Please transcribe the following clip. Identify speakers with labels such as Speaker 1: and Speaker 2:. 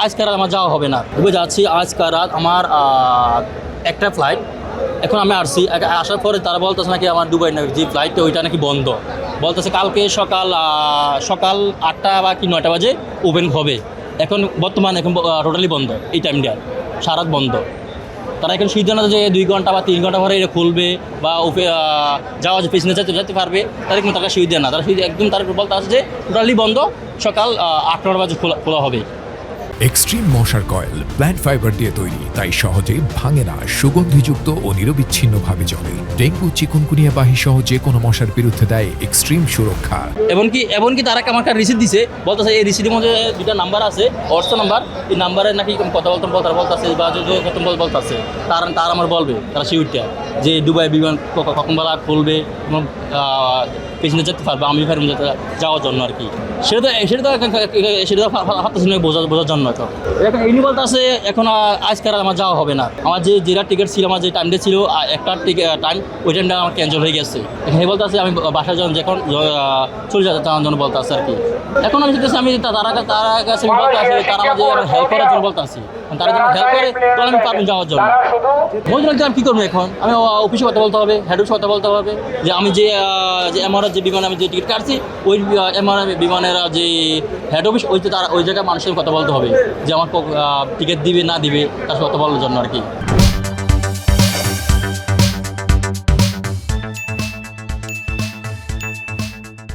Speaker 1: আজকে রাত আমার যাওয়া হবে না। দুবাই যাচ্ছি আজকে রাত আমার একটা ফ্লাইট। এখন আমি আসছি, আসার পরে তারা বলতেছে নাকি আমার দুবাই যে ফ্লাইটটা ওইটা নাকি বন্ধ। বলতেছে কালকে সকাল 8টা বা কি 9টা বাজে ওপেন হবে। এখন বর্তমানে এখন টোটালি বন্ধ, এই টাইমটা সারাত বন্ধ। তারা এখন সিদ্ধান্ত যে 2 ঘন্টা বা 3 ঘন্টা পরে এটা খুলবে বা যাওয়া পেছনে যেতে পারবে, তাদের কিন্তু তারা সুবিধা না। তারা একদম তার বলতে আছে যে টোটালি বন্ধ, সকাল 8টা বাজে খোলা হবে।
Speaker 2: এক্সট্রিম মশার কয়েল প্ল্যান্ট ফাইবার দিয়ে তৈরি, তাই সহজে ভাঙে না, সুগন্ধিযুক্ত ও নিরবিচ্ছিন্নভাবে জ্বলে। ডেঙ্গু, চিকুনগুনিয়া বাহি সহ যে কোনো মশার বিরুদ্ধে দেয় এক্সট্রিম সুরক্ষা।
Speaker 1: এমনকি তারা আমার একটা রিসিপ্ট দিছে, বলতেছে এই রিসিপ্টের মধ্যে 2টা নাম্বার আছে, হোয়াটসঅ্যাপ নাম্বার। এই নাম্বারে নাকি কথা বলতেছে বা বলতেছে তার আমার বলবে তারা সিউরটা যে দুবাই বিমান কখন বেলা খুলবে এবং পেছনে যেতে পারবে আমি ফেরম যাওয়ার জন্য আর কি। সেটা ভাবতেছি না বোঝার জন্য। এখন এই বলতে আছে এখন আজকে আর আমার যাওয়া হবে না। আমার যেটা টিকিট ছিল, আমার যে টাইমটা ছিল একটা টাইম, ওই টাইমটা আমার ক্যান্সেল হয়ে গেছে। এখানে বলতে আছে আমি বাসায় যখন চলে যাওয়ার জন্য বলতে আছে আর কি। এখন আমি যেতেছি, আমি তারা কাছে বলতে আছে তারা আমাদের হেল্প করার জন্য বলতে আছি। তারা যখন হেল্প করে তখন আমি পারবেন যাওয়ার জন্য। বলছিলাম যে আমি কী করবো এখন, আমি অফিসে কথা বলতে হবে, হেড অফিসে কথা বলতে হবে যে আমি যে এমআরআর যে বিমানে আমি যে টিকিট কাটছি, ওই এমআরআর বিমানের যে হেড অফিস ওই জায়গায় মানুষের কথা বলতে হবে যে আমার টিকিট দিবে না দিবে তার সাথে কথা বলার জন্য আর কি।